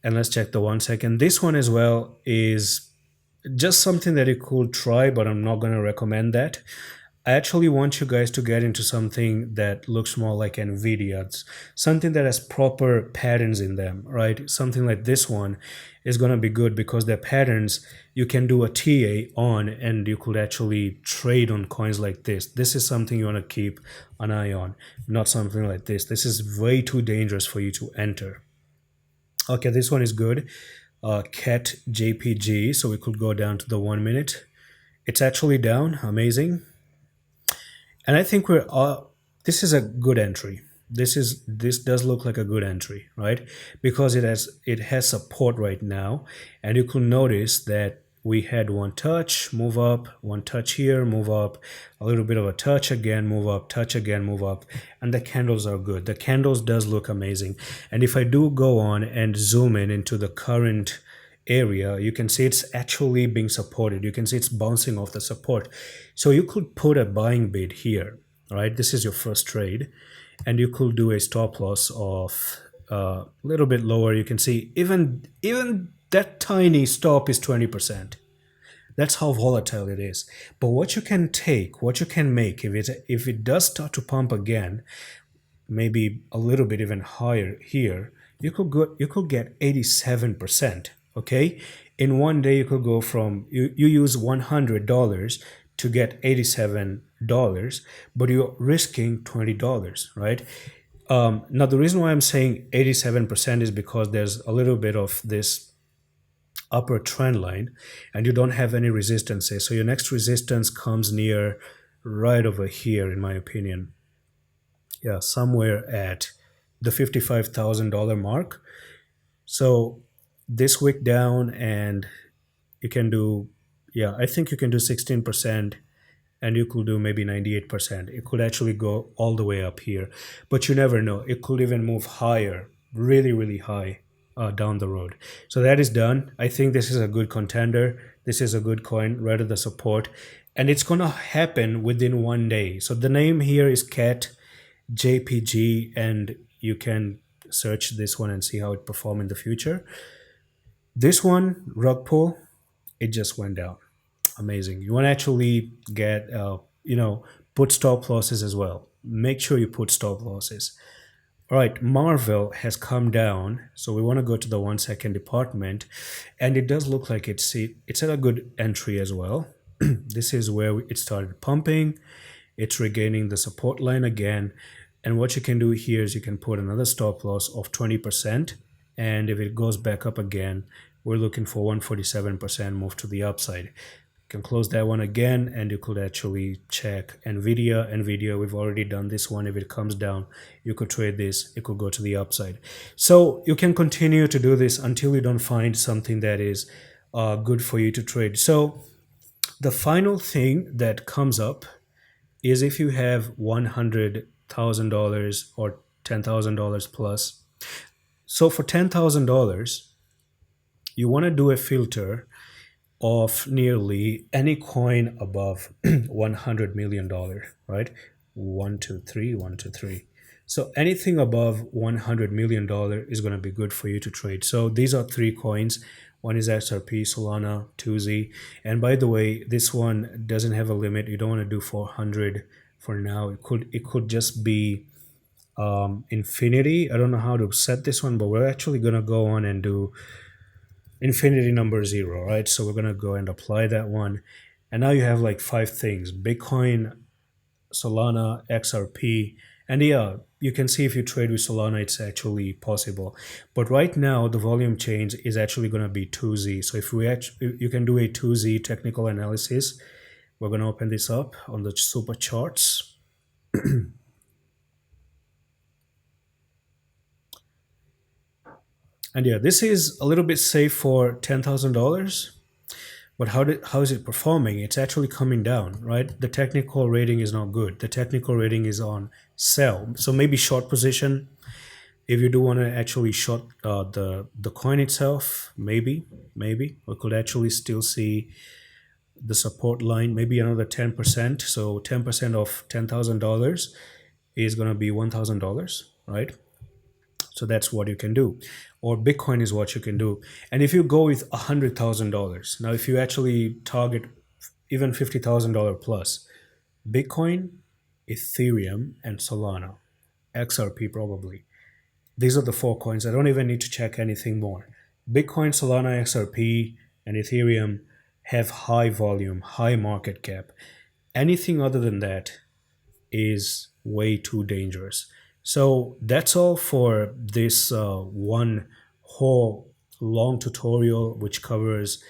and let's check the 1 second. This one as well is just something that you could try, but I'm not going to recommend that. I actually want you guys to get into something that looks more like Nvidia. It's something that has proper patterns in them, right? Something like this one is going to be good because their patterns, you can do a TA on and you could actually trade on coins like this. This is something you want to keep an eye on, not something like this. This is way too dangerous for you to enter. Okay, this one is good. Cat JPG, so we could go down to the 1 minute. It's actually down, amazing. And I think this is a good entry. This does look like a good entry, right? Because it has support right now, and you could notice that we had one touch, move up, one touch here, move up, a little bit of a touch again, move up, touch again, move up, and the candles are good. The candles does look amazing. And if I do go on and zoom in into the current area, you can see it's actually being supported. You can see it's bouncing off the support. So you could put a buying bid here, right? This is your first trade, and you could do a stop loss of a little bit lower. You can see even that tiny stop is 20%. That's how volatile it is. But what you can make, if it does start to pump again, maybe a little bit even higher here, you could get 87%. Okay, in one day you could go from you use $100 to get $87, but you're risking $20, right? Now the reason why I'm saying 87% is because there's a little bit of this upper trend line and you don't have any resistances. So your next resistance comes near right over here, in my opinion. Yeah, somewhere at the $55,000 mark. So this wick down, and you can do, yeah, I think you can do 16%, and you could do maybe 98%. It could actually go all the way up here, but you never know. It could even move higher, really, really high down the road. So that is done. I think this is a good contender. This is a good coin, right at the support, and it's going to happen within 1 day. So the name here is Cat JPG, and you can search this one and see how it perform in the future. This one, rug pull, it just went down. Amazing. You want to actually get, put stop losses as well. Make sure you put stop losses. All right, Marvel has come down, so we want to go to the 1 second department, and it does look like it's at a good entry as well. This is where it started pumping. It's regaining the support line again, and what you can do here is you can put another stop loss of 20%, and if it goes back up again, we're looking for 147% move to the upside. You can close that one again, and you could actually check Nvidia. We've already done this one. If it comes down, you could trade this. It could go to the upside. So you can continue to do this until you don't find something that is good for you to trade. So the final thing that comes up is if you have $100,000 or $10,000 plus. So for $10,000, you want to do a filter of nearly any coin above $100 million, right? 1, 2, 3, 1, 2, 3. So anything above $100 million is going to be good for you to trade. So these are 3 coins. One is XRP, Solana, 2Z. And by the way, this one doesn't have a limit. You don't want to do 400 for now. It could just be infinity. I don't know how to set this one, but we're actually gonna go on and do infinity number zero, right? So we're gonna go and apply that one, and now you have like five things: Bitcoin, Solana, XRP, and yeah, you can see if you trade with Solana, it's actually possible. But right now, the volume change is actually going to be 2Z. So if we actually, you can do a 2Z technical analysis. We're going to open this up on the super charts. And yeah, this is a little bit safe for $10,000. But how is it performing? It's actually coming down, right? The technical rating is not good. The technical rating is on sell. So maybe short position. If you do want to actually short the coin itself, maybe we could actually still see the support line, maybe another 10%. So 10% of $10,000 is going to be $1,000, right? So that's what you can do. Or Bitcoin is what you can do. And if you go with $100,000, now if you actually target even $50,000 plus, Bitcoin, Ethereum, and Solana, XRP probably. These are the four coins. I don't even need to check anything more. Bitcoin, Solana, XRP, and Ethereum have high volume, high market cap. Anything other than that is way too dangerous. So that's all for this one whole long tutorial which covers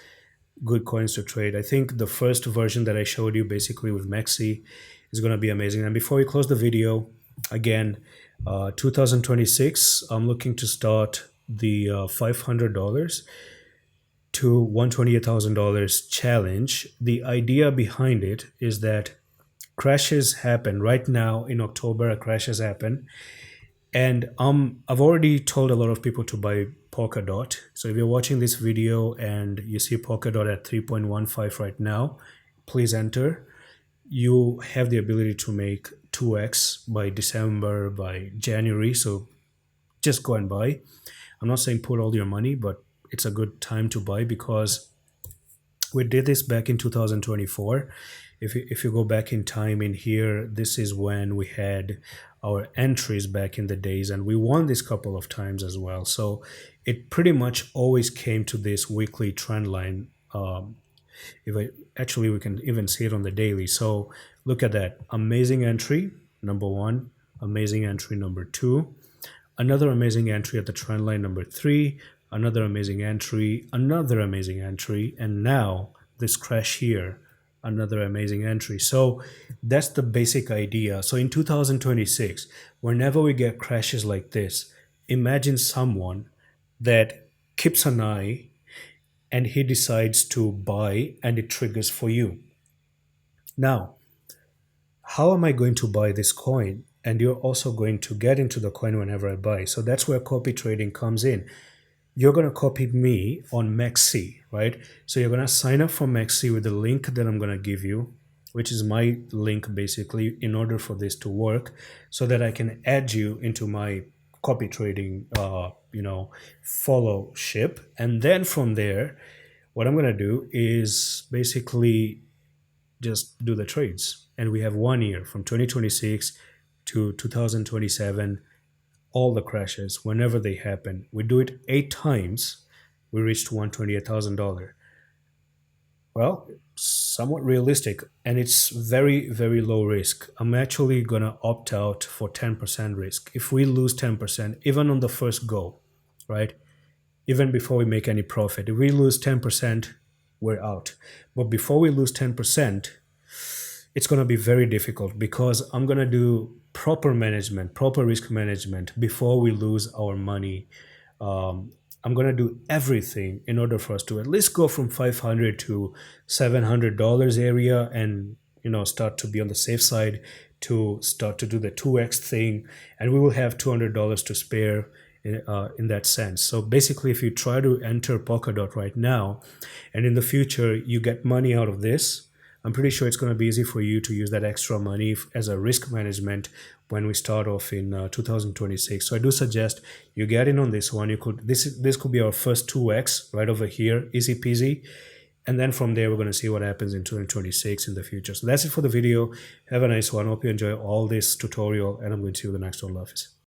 good coins to trade. I think the first version that I showed you basically with Mexi is going to be amazing. And before we close the video, again, 2026, I'm looking to start the $500 to $128,000 challenge. The idea behind it is that crashes happen right now in October. Crashes happen, and I've already told a lot of people to buy Polkadot. So if you're watching this video and you see Polkadot at 3.15 right now, please enter. You have the ability to make 2x by December, by January. So just go and buy. I'm not saying put all your money, but it's a good time to buy because we did this back in 2024. If you go back in time in here, this is when we had our entries back in the days, and we won this couple of times as well. So it pretty much always came to this weekly trend line. If I actually, we can even see it on the daily. So look at that amazing entry number one, amazing entry number two, another amazing entry at the trend line number three, another amazing entry, another amazing entry, and now this crash here, another amazing entry. So that's the basic idea. So in 2026, whenever we get crashes like this, imagine someone that keeps an eye and he decides to buy and it triggers for you. Now, how am I going to buy this coin? And you're also going to get into the coin whenever I buy. So that's where copy trading comes in. You're going to copy me on Mexi, right? So you're going to sign up for Mexi with the link that I'm going to give you, which is my link basically, in order for this to work, so that I can add you into my copy trading, fellowship. And then from there, what I'm going to do is basically just do the trades. And we have 1 year from 2026 to 2027, all the crashes, whenever they happen. We do it 8 times, we reached $128,000. Well, somewhat realistic, and it's very, very low risk. I'm actually going to opt out for 10% risk. If we lose 10%, even on the first go, right? Even before we make any profit, if we lose 10%, we're out. But before we lose 10%, it's going to be very difficult because I'm going to do proper management, proper risk management before we lose our money. I'm going to do everything in order for us to at least go from $500 to $700 area and, start to be on the safe side, to start to do the 2x thing. And we will have $200 to spare in that sense. So basically, if you try to enter Polkadot right now and in the future you get money out of this, I'm pretty sure it's going to be easy for you to use that extra money as a risk management when we start off in 2026. So I do suggest you get in on this one. This could be our first 2x right over here, easy peasy. And then from there, we're going to see what happens in 2026 in the future. So that's it for the video. Have a nice one. Hope you enjoy all this tutorial, and I'm going to see you in the next one. Love.